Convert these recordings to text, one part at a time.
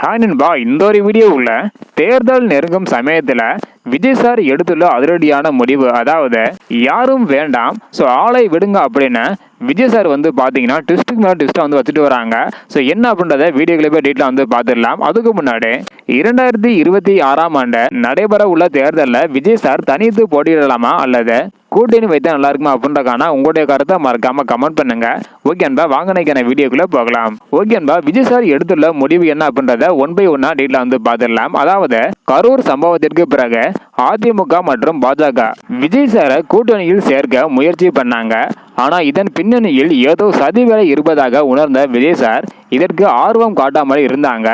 Hi நண்பா, இந்த ஒரு வீடியோவில் தேர்தல் நெருங்கும் சமயத்தில் விஜய் சார் எடுத்துள்ள அதிரடியான முடிவு, அதாவது யாரும் வேண்டாம் ஸோ ஆளை விடுங்க அப்படின்னு விஜய் சார் வந்து பார்த்தீங்கன்னா ட்விஸ்ட்டுக்கு மேலே ட்விஸ்ட்டை வந்து வச்சுட்டு வராங்க. ஸோ என்ன அப்படின்றத வீடியோக்களை போய் டீட்டெயிலாக வந்து பார்த்துடலாம். அதுக்கு முன்னாடி 2026 நடைபெற உள்ள தேர்தலில் விஜய் சார் தனித்து போட்டியிடலாமா அல்லது கூட்டணி வைத்தா நல்லா இருக்குமா அப்படின்றக்கான உங்களுடைய கருத்தை மறக்காம கமெண்ட் பண்ணுங்க. ஓகே அன்பா, வாங்க நினைக்கிற வீடியோக்குள்ள போகலாம். ஓகே அன்பா, விஜய் சார் எடுத்துள்ள முடிவு என்ன அப்படின்றத ஒன் பை ஒன்னா டீட்டெயிலாக வந்து பார்த்துடலாம். அதாவது கரூர் சம்பவத்திற்கு பிறகு அதிமுக மற்றும் பாஜக விஜய் சாரை கூட்டணியில் சேர்க்க முயற்சி பண்ணாங்க. ஆனா இதன் பின்னணியில் ஏதோ சதி வேலை இருப்பதாக உணர்ந்த விஜய் சார் இதற்கு ஆர்வம் காட்டாமல் இருந்தாங்க.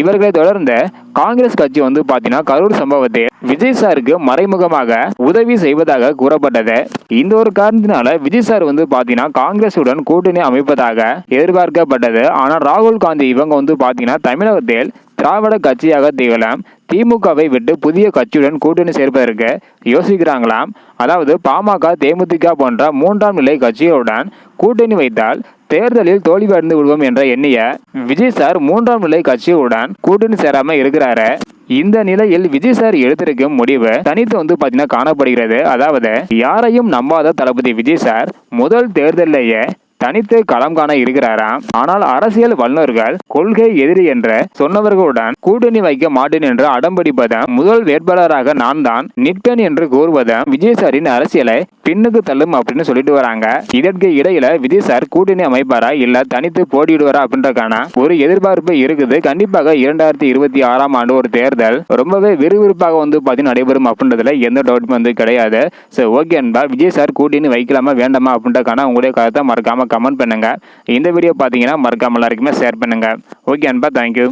இவர்களை தொடர்ந்து காங்கிரஸ் கட்சி வந்து பாத்தீங்கன்னா கரூர் சம்பவத்தில் விஜய் சாருக்கு மறைமுகமாக உதவி செய்வதாக கூறப்பட்டது. இந்த ஒரு காரணத்தினால விஜய் சார் வந்து பாத்தீங்கன்னா காங்கிரசுடன் கூட்டணி அமைப்பதாக எதிர்பார்க்கப்பட்டது. ஆனால் ராகுல் காந்தி இவங்க வந்து பாத்தீங்கன்னா தமிழகத்தில் திராவிட கட்சியாக திகழலாம் திமுகவை விட்டு புதிய கட்சியுடன் கூட்டணி சேர்ப்பதற்கு யோசிக்கிறாங்களாம். அதாவது பாமக, தேமுதிக போன்ற மூன்றாம் நிலை கட்சிகளுடன் கூட்டணி வைத்தால் தேர்தலில் தோல்வி அடைந்து விடுவோம் என்ற எண்ணிய விஜய் சார் மூன்றாம் நிலை கட்சியுடன் கூட்டணி சேராம இருக்கிறாரு. இந்த நிலையில் விஜய் சார் எடுத்திருக்கும் முடிவு தனித்து வந்து பாத்தீங்கன்னா காணப்படுகிறது. அதாவது யாரையும் நம்பாத தளபதி விஜய் சார் முதல் தேர்தலிலேயே தனித்து களம் காண இருக்கிறாராம். ஆனால் அரசியல் வல்லுநர்கள் கொள்கை எதிரி என்று சொன்னவர்களுடன் கூட்டணி வைக்க மாட்டேன் என்று அடம்பிடிப்பதும் முதல் வேட்பாளராக நான் தான் நிற்பேன் என்று கூறுவதும் விஜய் சாரின் அரசியலை பின்னுக்கு தள்ளும் அப்படின்னு சொல்லிட்டு வராங்க. இதற்கு இடையில விஜய் சார் கூட்டணி அமைப்பாரா இல்ல தனித்து போட்டியிடுவாரா அப்படின்றக்கான ஒரு எதிர்பார்ப்பு இருக்குது. கண்டிப்பாக 2026 ஒரு தேர்தல் ரொம்பவே விறுவிறுப்பாக வந்து பாத்தீங்கன்னா நடைபெறும் அப்படின்றதுல எந்த டவுட்டும் வந்து கிடையாது. சோ ஓகே அன்பா, விஜய் சார் கூட்டணி வைக்கலாமா வேண்டாமா அப்படின்றக்கான உங்களுடைய கருத்தை மறக்காம கமெண்ட் பண்ணுங்க. இந்த வீடியோ பாத்தீங்கன்னா மறக்காம எல்லாருக்குமே ஷேர் பண்ணுங்க. ஓகே அன்பா, தேங்க்யூ.